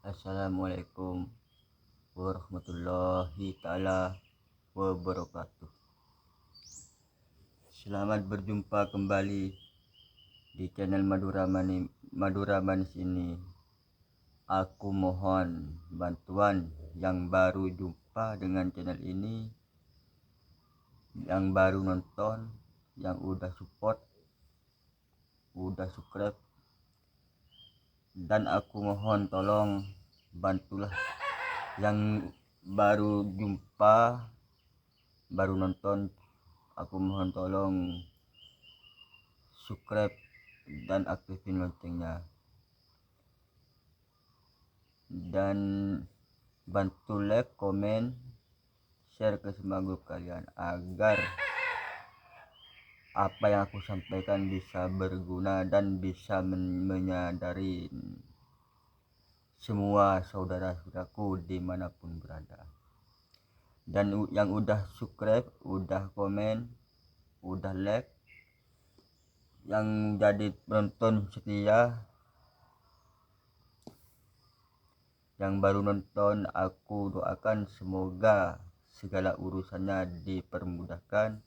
Assalamualaikum warahmatullahi ta'ala wabarakatuh. Selamat berjumpa kembali di channel Madura Manis ini. Aku mohon bantuan yang baru jumpa dengan channel ini, yang baru nonton, yang udah support, udah subscribe, dan aku mohon tolong bantulah yang baru jumpa, baru nonton. Aku mohon tolong subscribe dan aktifin loncengnya, dan bantu like, komen, share ke semua grup kalian agar apa yang aku sampaikan bisa berguna dan bisa menyadari semua saudara-saudaraku dimanapun berada. Dan yang udah subscribe, udah komen, udah like, yang jadi penonton setia, yang baru nonton, aku doakan semoga segala urusannya dipermudahkan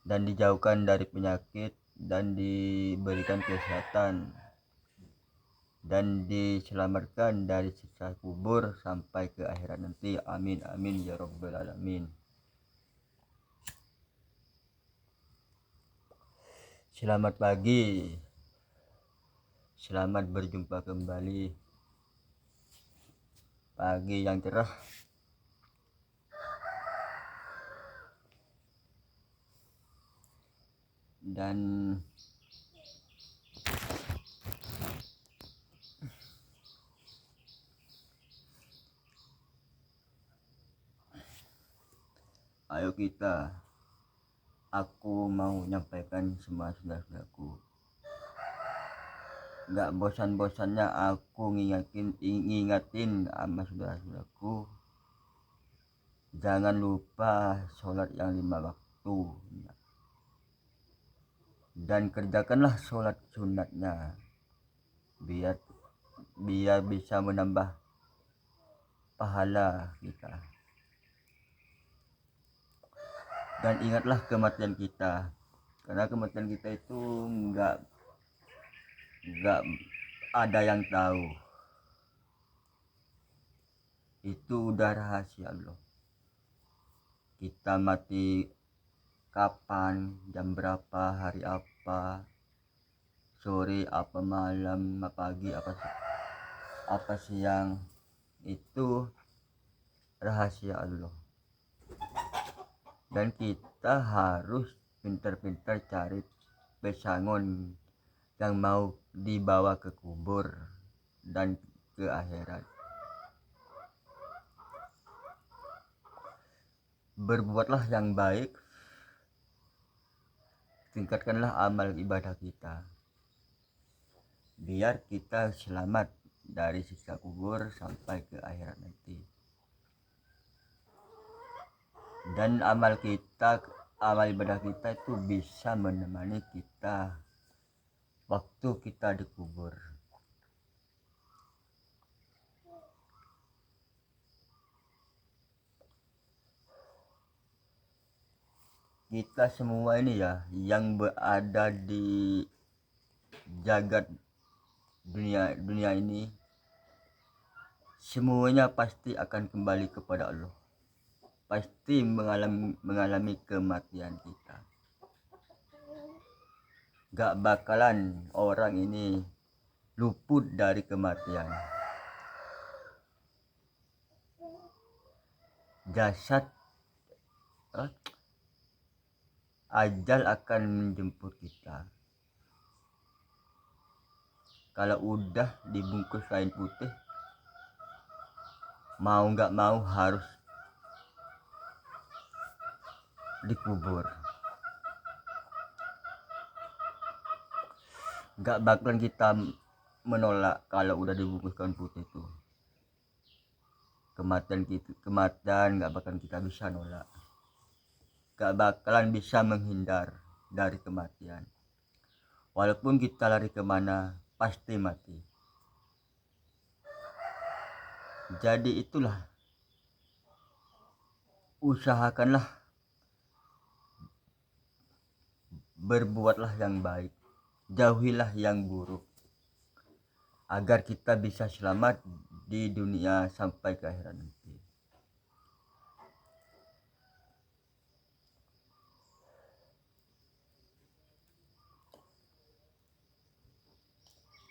dan dijauhkan dari penyakit dan diberikan kesehatan dan diselamatkan dari siksa kubur sampai ke akhirat nanti. Amin amin ya rabbal alamin. Selamat pagi, selamat berjumpa kembali pagi yang cerah. Dan ayo aku mau menyampaikan semua saudaraku. Gak bosan-bosannya aku ngingatin sama saudara-saudaraku, jangan lupa sholat yang 5 waktu, dan kerjakanlah sholat sunatnya biar bisa menambah pahala kita. Dan ingatlah kematian kita, karena kematian kita itu nggak ada yang tahu. Itu udah rahasia Allah. Kita mati kapan, jam berapa, hari apa, sore apa, malam apa, pagi apa siang, itu rahasia Allah. Dan kita harus pintar-pintar cari pesangon yang mau dibawa ke kubur dan ke akhirat. Berbuatlah yang baik, tingkatkanlah amal ibadah kita, biar kita selamat dari siksa kubur sampai ke akhirat nanti. Dan amal ibadah kita itu bisa menemani kita waktu kita dikubur. Kita semua ini ya, yang berada di jagat dunia ini, semuanya pasti akan kembali kepada Allah. Pasti mengalami kematian kita. Gak bakalan orang ini luput dari kematian. Ajal akan menjemput kita. Kalau udah dibungkus kain putih, mau gak mau harus dikubur. Gak bakalan kita menolak kalau udah dibungkus kain putih itu. Kematian gak bakalan kita bisa nolak. Gak bakalan bisa menghindar dari kematian. Walaupun kita lari kemana, pasti mati. Jadi itulah, usahakanlah, berbuatlah yang baik, jauhilah yang buruk, agar kita bisa selamat di dunia sampai ke akhirat nanti.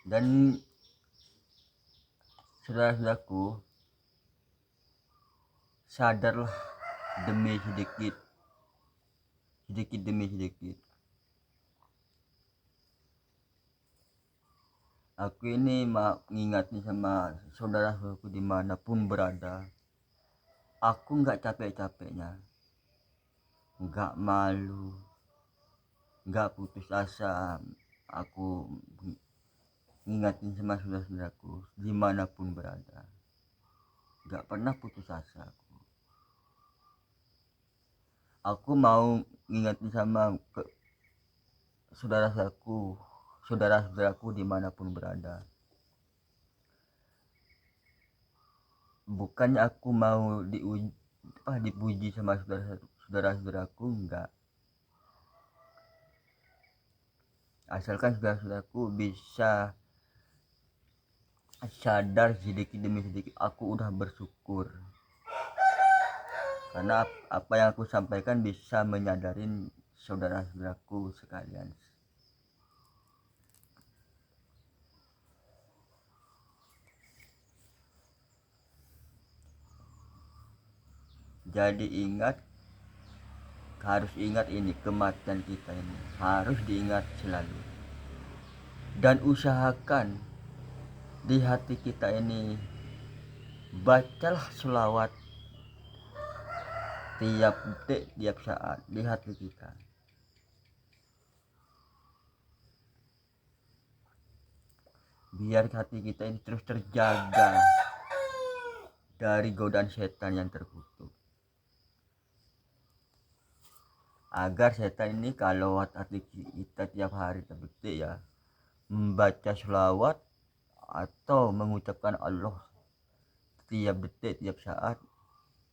Dan saudara-saudaraku, sadarlah demi sedikit, sedikit demi sedikit. Aku ini mengingatnya sama saudara-saudaraku dimanapun berada. Aku nggak capek-capeknya, nggak malu, nggak putus asa. Aku ngingatin sama saudara-saudaraku dimanapun berada, nggak pernah putus asa. Aku mau ngingatin sama saudara-saudaraku dimanapun berada. Bukannya aku mau dipuji sama saudara-saudaraku, enggak. Asalkan saudara-saudaraku bisa sadar sedikit demi sedikit, aku udah bersyukur. Karena apa yang aku sampaikan bisa menyadarin saudara-saudaraku sekalian. Jadi harus ingat ini, kematian kita ini harus diingat selalu. Dan usahakan di hati kita ini, bacalah selawat tiap detik, tiap saat di hati kita. Biar hati kita ini terus terjaga dari godaan setan yang terkutuk. Agar setan ini kalau hati kita tiap hari terbukti ya, membaca selawat atau mengucapkan Allah tiap detik, tiap saat,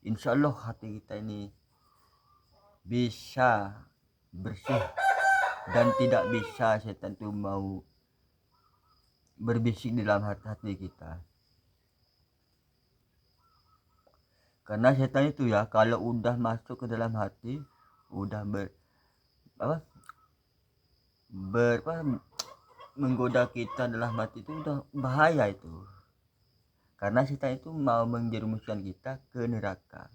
insya Allah hati kita ini bisa bersih dan tidak bisa setan itu mau berbisik di dalam hati kita. Karena setan itu ya, kalau udah masuk ke dalam hati, udah menggoda kita dalam hati, itu udah bahaya itu. Karena setan itu mau menjerumuskan kita ke neraka.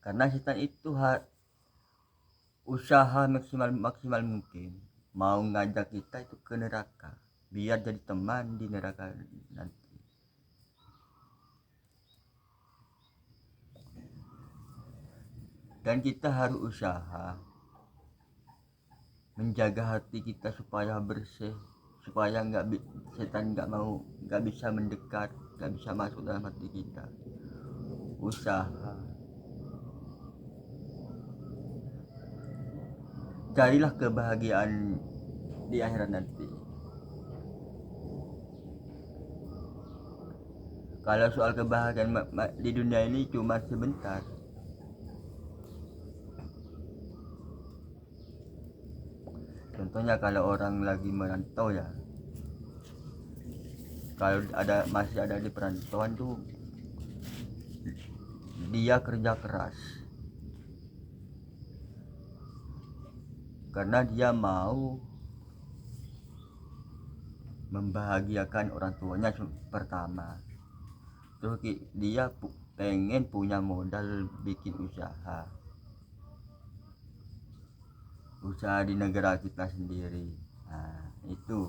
Karena setan itu usaha maksimal mungkin mau ngajak kita itu ke neraka, biar jadi teman di neraka nanti. Dan kita harus usaha menjaga hati kita supaya bersih, supaya setan nggak bisa mendekat, nggak bisa masuk dalam hati kita. Usaha, carilah kebahagiaan di akhirat nanti. Kalau soal kebahagiaan di dunia ini cuma sebentar. Contohnya kalau orang lagi merantau ya, kalau masih ada di perantauan tuh, dia kerja keras karena dia mau membahagiakan orang tuanya pertama. Terus dia pengen punya modal bikin usaha di negara kita sendiri. Nah itu,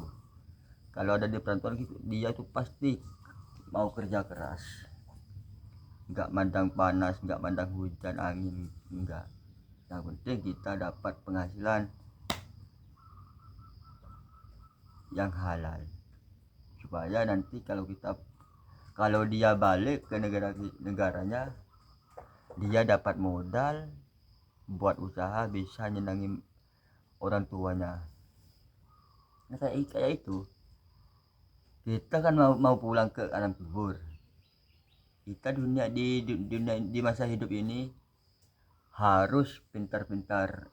kalau ada di perantauan gitu, dia tuh pasti mau kerja keras, nggak mandang panas, nggak mandang hujan angin, enggak. Yang penting kita dapat penghasilan yang halal, supaya nanti kalau dia balik ke negaranya, dia dapat modal buat usaha, bisa nyenangin orang tuanya. Nah, kayak itu kita kan mau pulang ke alam kubur. Kita di masa hidup ini harus pintar-pintar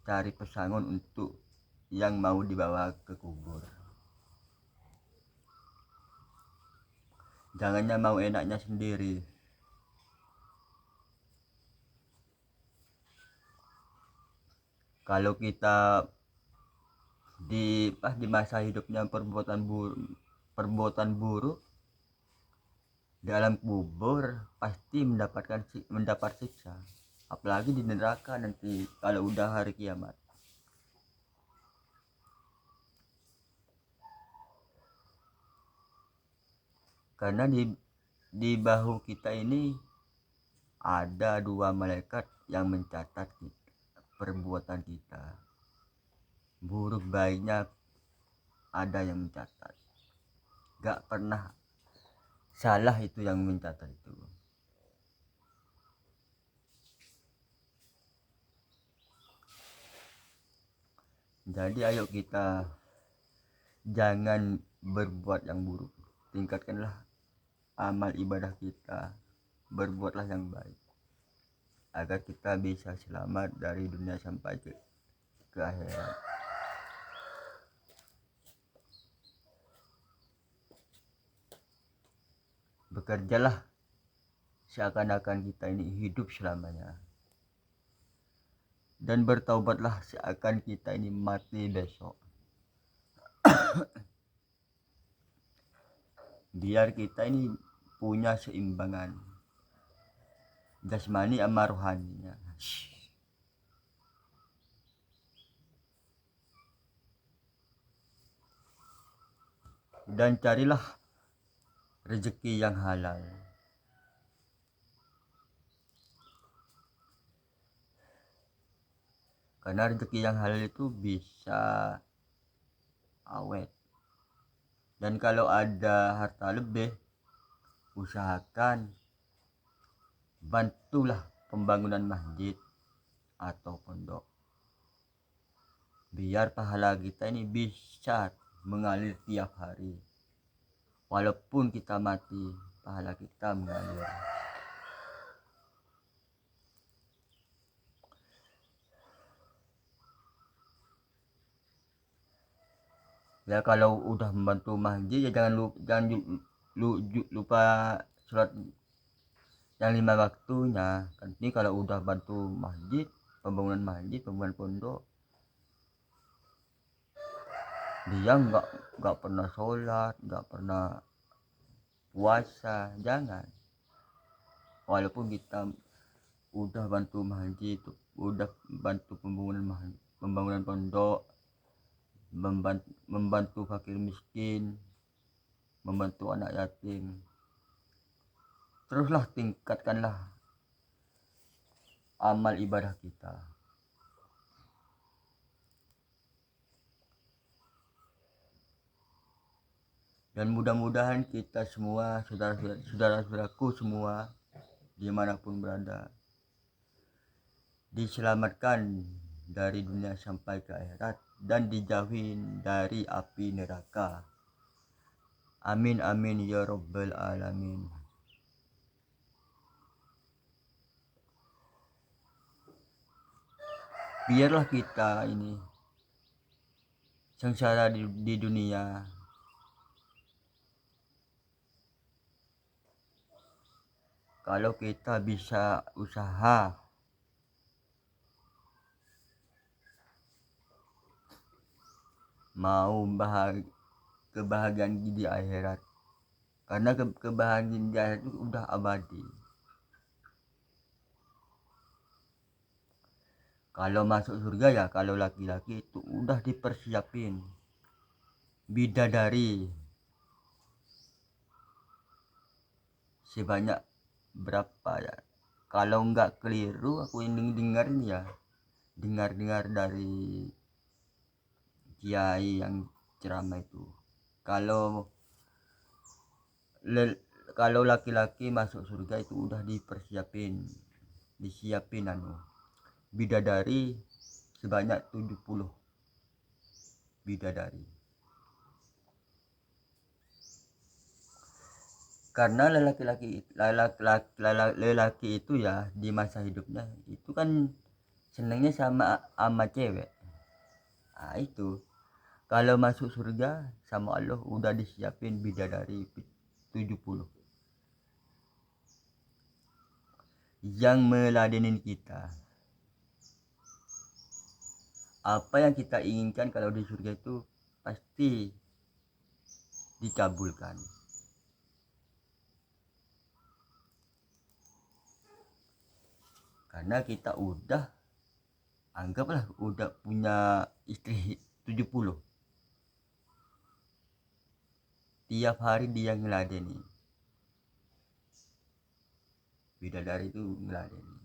cari pesangon untuk yang mau dibawa ke kubur. Jangannya mau enaknya sendiri. Kalau kita di masa hidupnya perbuatan buruk, dalam kubur pasti mendapat siksa, apalagi di neraka nanti kalau udah hari kiamat. Karena di bahu kita ini ada 2 malaikat yang mencatat perbuatan kita, buruk baiknya ada yang mencatat. Gak pernah salah itu yang mencatat itu. Jadi ayo kita jangan berbuat yang buruk, tingkatkanlah amal ibadah kita, berbuatlah yang baik agar kita bisa selamat dari dunia sampai ke akhirat. Bekerjalah seakan-akan kita ini hidup selamanya, dan bertaubatlah seakan kita ini mati besok. Biar kita ini punya seimbangan jasmani sama rohaninya. Dan carilah rezeki yang halal. Karena rezeki yang halal itu bisa awet. Dan kalau ada harta lebih, usahakan bantulah pembangunan masjid atau pondok. Biar pahala kita ini bisa mengalir tiap hari. Walaupun kita mati, pahala kita mengalir. Ya kalau udah membantu masjid ya jangan lupa sholat yang 5 waktunya. Kan ini kalau udah bantu masjid, pembangunan pondok, dia nggak pernah sholat, nggak pernah puasa, jangan. Walaupun kita udah bantu masjid, udah bantu pembangunan pondok, membantu fakir miskin, membantu anak yatim, teruslah tingkatkanlah amal ibadah kita. Dan mudah-mudahan kita semua, saudara-saudaraku semua, dimanapun berada, diselamatkan dari dunia sampai ke akhirat dan dijauhin dari api neraka. Amin amin ya rabbal alamin. Biarlah kita ini sengsara di dunia, kalau kita bisa usaha mau kebahagiaan di akhirat. Karena kebahagiaan di akhirat itu udah abadi. Kalau masuk surga ya kalau laki-laki itu udah dipersiapin bidadari sebanyak berapa ya, kalau nggak keliru aku ini dengar dari kiai yang ceramah itu, kalau laki-laki masuk surga itu udah disiapin bidadari sebanyak 70 bidadari. Karena lelaki itu ya di masa hidupnya itu kan senangnya sama cewek. Nah, itu kalau masuk surga sama Allah udah disiapin bidadari 70 yang meladenin kita. Apa yang kita inginkan kalau di surga itu pasti dikabulkan. Karena kita anggaplah udah punya istri 70. Tiap hari dia ngeladeni. Bidadari itu ngeladeni.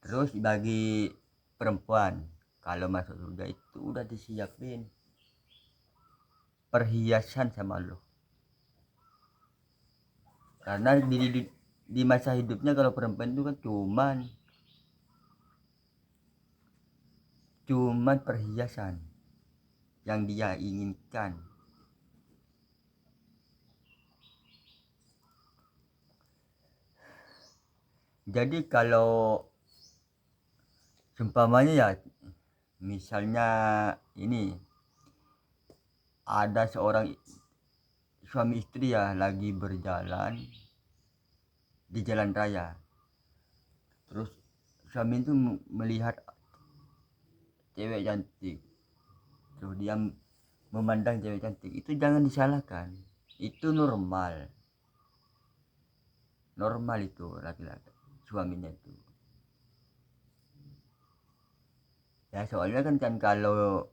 Terus bagi perempuan kalau masuk surga itu udah disiapin perhiasan sama Allah. Karena di masa hidupnya kalau perempuan itu kan cuman perhiasan yang dia inginkan. Jadi kalau seumpamanya ya misalnya ini ada seorang suami istri ya lagi berjalan di jalan raya, terus suami itu melihat cewek cantik, terus dia memandang cewek cantik, itu jangan disalahkan, itu normal itu laki-laki suaminya itu ya, soalnya kan kalau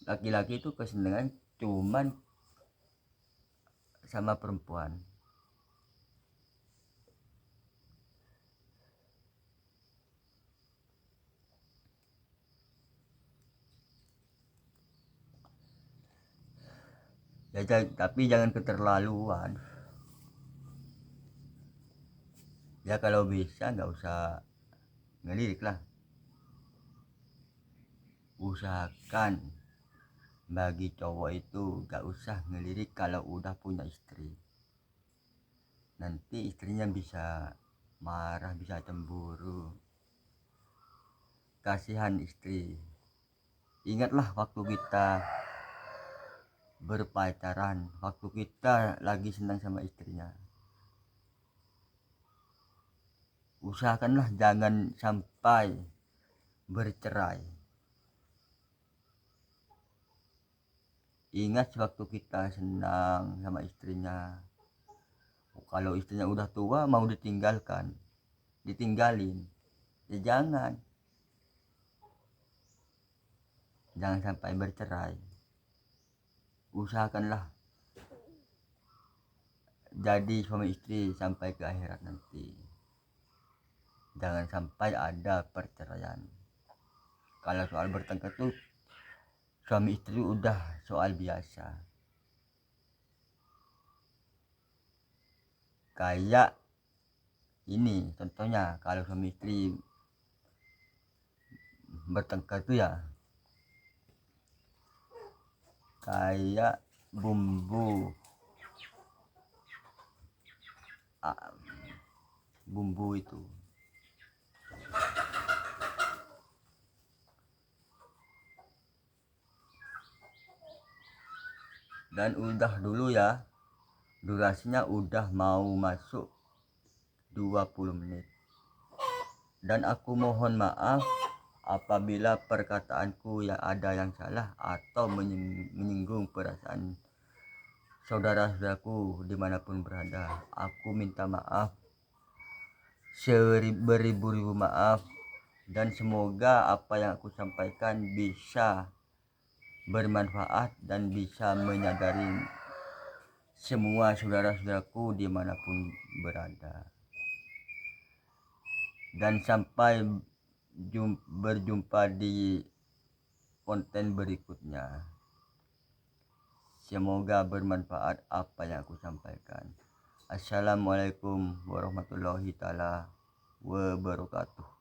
laki-laki itu kesenangan cuman sama perempuan. Ya, tapi jangan keterlaluan ya, kalau bisa nggak usah ngelirik lah. Usahakan bagi cowok itu gak usah ngelirik kalau udah punya istri, nanti istrinya bisa marah, bisa cemburu. Kasihan istri. Ingatlah waktu kita berpacaran, waktu kita lagi senang sama istrinya. Usahakanlah jangan sampai bercerai. Ingat waktu kita senang sama istrinya, kalau istrinya udah tua mau ditinggalin ya jangan sampai bercerai. Usahakanlah jadi suami istri sampai ke akhirat nanti, jangan sampai ada perceraian. Kalau soal bertengkar tuh suami istri udah soal biasa. Kayak ini contohnya, kalau suami istri bertengkar tuh ya kayak bumbu itu. Dan udah dulu ya, durasinya udah mau masuk 20 menit. Dan aku mohon maaf apabila perkataanku yang ada yang salah atau menyinggung perasaan saudara-saudaraku dimanapun berada. Aku minta maaf, beribu-ribu maaf, dan semoga apa yang aku sampaikan bisa bermanfaat dan bisa menyadari semua saudara-saudaraku dimanapun berada. Dan sampai berjumpa di konten berikutnya. Semoga bermanfaat apa yang aku sampaikan. Assalamualaikum warahmatullahi taala wabarakatuh.